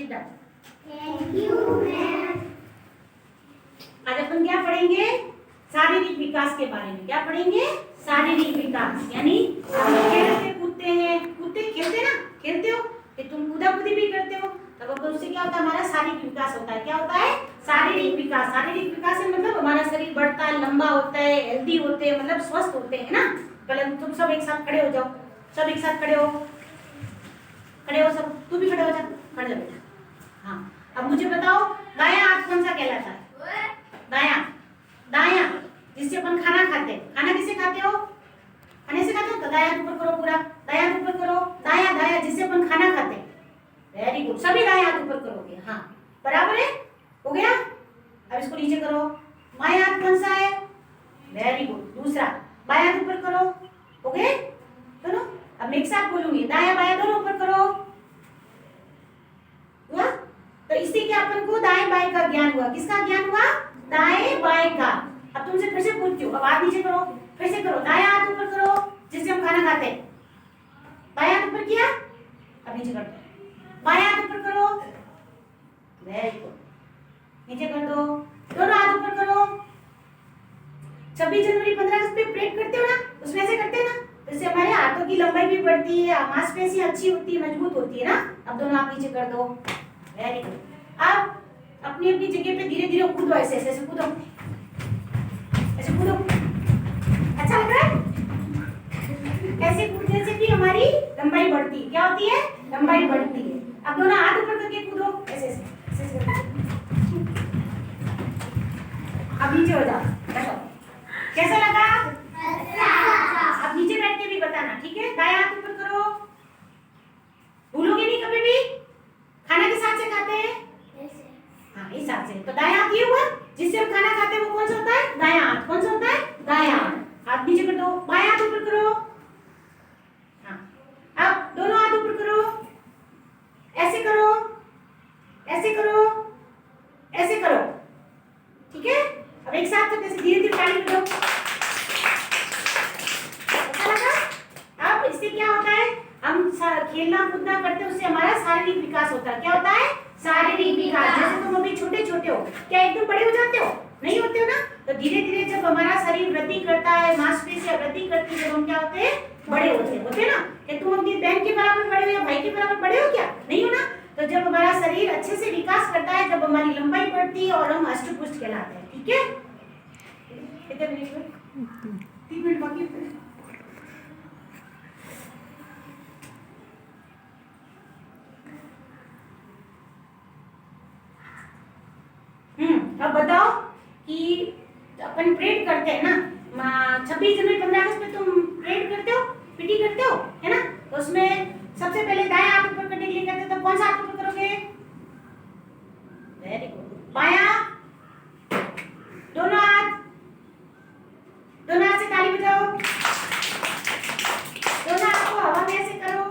Sit down. Thank you ma'am. आज अपन क्या पढ़ेंगे? शारीरिक विकास के बारे में। क्या पढ़ेंगे? शारीरिक विकास। यानी हम खेलते कूदते हैं, कूदते खेलते ना, खेलते हो कि तुम कूदा कूदी भी करते हो, तब अब उससे क्या होता है? हमारा शारीरिक विकास होता है। क्या होता है? शारीरिक विकास। शारीरिक विकास से मतलब हमारा शरीर बढ़ता है, लंबा होता है, हेल्दी होते हैं, मतलब स्वस्थ होते हैं ना। पहले तुम सब एक साथ खड़े हो जाओ, सब एक साथ खड़े हो, खड़े हो सब। तू भी खड़े हो जा, खड़े हो बेटा। हाँ, अब मुझे बताओ दायां हाथ कौन सा कहलाता है? दायां। दायां जिससे अपन खाना खाते हैं। खाना किसे खाते हो? खाने से खाते हो तो दायां ऊपर करो पूरा, दायां ऊपर करो, दायां दायां जिससे अपन खाना खाते हैं। वेरी गुड, सभी दायां हाथ ऊपर करोगे। हाँ बराबर है, हो गया। अब इसको नीचे करो। बायां हाथ कौन सा है? वेरी गुड, दूसरा। बायां हाथ ऊपर करो, हो गए दोनों। अब एक साथ बोलूंगी, दायां बायां दोनों ऊपर करो, हुआ। तो इससे क्या अपन को दाएं बाएं का ज्ञान हुआ। किसका ज्ञान हुआ? दाएं बाएं का। अब तुमसे फिर से पूछती हूँ, अब हाथ नीचे करो, फिर से करो। दायां हाथ ऊपर करो जिससे हम खाना खाते हैं, बायां हाथ ऊपर किया, अब नीचे कर दो। बायां हाथ ऊपर करो, वेरी गुड, नीचे कर दो। दोनों हाथ ऊपर करो। 26 जनवरी 15 अगस्त पे परेड करते हो ना, उसमें ऐसे करते हैं ना, इससे हमारे हाथों की लंबाई भी बढ़ती है, मांसपेशियां अच्छी होती है, मजबूत होती है ना। अब दोनों हाथ नीचे कर दो, वेरी गुड। अब अपनी अपनी जगह पे धीरे धीरे कूदो, ऐसे ऐसे कूदो, ऐसे कूदो। अच्छा लग रहा है? ऐसे कूदने से भी हमारी लंबाई बढ़ती है। क्या होती है? लंबाई बढ़ती है। अब दोनों हाथ ऊपर करके कूदो, ऐसे ऐसे ऐसे करके। अब नीचे हो जाओ, बैठो। कैसा लगा? अब नीचे बैठ के भी बताना, ठीक है? दायां हाथ ऊपर करो, भूलोगे नहीं कभी भी। खाना किस हाथ से खाते हैं? हाँ, इस हाथ से। तो दायां हाथ ये हुआ जिससे हम खाना खाते हैं, वो कौन सा होता है? दायां हाथ। कौन सा होता है? दायां हाथ। हाथ नीचे कर दो, बायां हाथ ऊपर करो। हाँ, अब दोनों हाथ ऊपर करो, ऐसे करो, ऐसे करो, ऐसे करो, ठीक है? अब एक साथ तो कैसे धीरे धीरे ताली बजाओ। अच्छा लगा? अब इससे क्या होता है? हम खेलना कूदना करते हैं, उससे हमारा शारीरिक विकास होता है। क्या होता है? शारीरिक विकास। जैसे तुम अभी छोटे छोटे हो, क्या एकदम बड़े हो जाते हो? नहीं होते हो ना। तो धीरे धीरे जब हमारा शरीर वृद्धि करता है, मांसपेशियां वृद्धि करती है, जब हम क्या होते हैं? बड़े होते हैं ना। क्या तुम अपनी बहन के बराबर बड़े हो या भाई के बराबर बड़े हो? क्या नहीं हो ना। तो जब हमारा शरीर अच्छे से विकास करता है, जब हमारी लंबाई बढ़ती है और हम अष्टपुष्ट कहलाते हैं, ठीक है? कितने मिनट? 3 मिनट बाकी है। अब बताओ कि अपन परेड करते हैं ना, 26 जनवरी 15 अगस्त पे तुम परेड करते हो, पीटी करते हो, है ना? तो उसमें सबसे पहले दायां हाथ ऊपर करने के लिए कहते हैं, तो कौन सा हाथ ऊपर करोगे? Very good. बायां, दोनों हाथ, दोनों हाथ से ताली बजाओ, दोनों हाथ को हवा में ऐसे करो।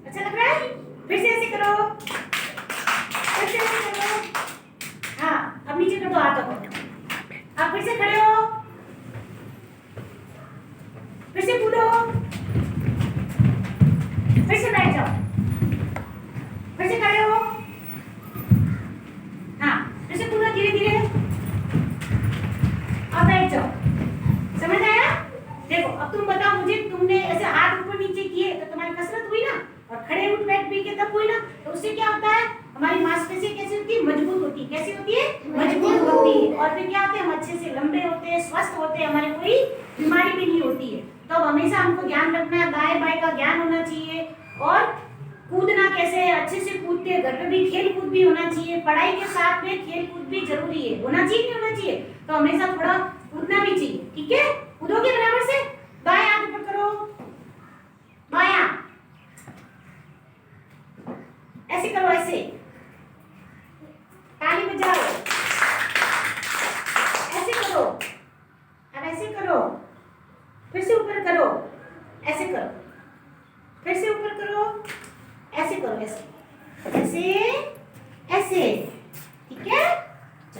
अच्छा लग रहा है? फिर से ऐसे करो, फिर से ऐसे करो। हाँ, अब नीचे कर दो हाथों को। अब फिर से खड़े हो, फिर से कूदो, फिर से बैठ जाओ, फिर से खड़े हो। हाँ, फिर से कूदो धीरे धीरे, अब बैठ जाओ। समझ आया? देखो, अब तुम बताओ मुझे, तुमने ऐसे हाथ ऊपर नीचे किए तो तुम्हारी कसरत हुई ना, और खड़े उठ बैठ भी के तब हुई ना। तो उससे क्या होता है? हमारी मांसपेशियां कैसी होती है? मजबूत होती है। कैसी होती है? मजबूत होती है। और फिर क्या होते हैं? हम अच्छे से लंबे होते हैं, स्वस्थ होते हैं, हमारे कोई बीमारी भी नहीं होती है। तो हमेशा हमको ध्यान रखना है, दाएं बाएं का ज्ञान होना चाहिए। और कूदना कैसे है? अच्छे से कूदते हैं, घर पे भी खेल कूद भी होना चाहिए। पढ़ाई के साथ में खेल कूद भी जरूरी है। होना चाहिए नहीं होना चाहिए? तो हमेशा थोड़ा कूदना भी चाहिए, ठीक है?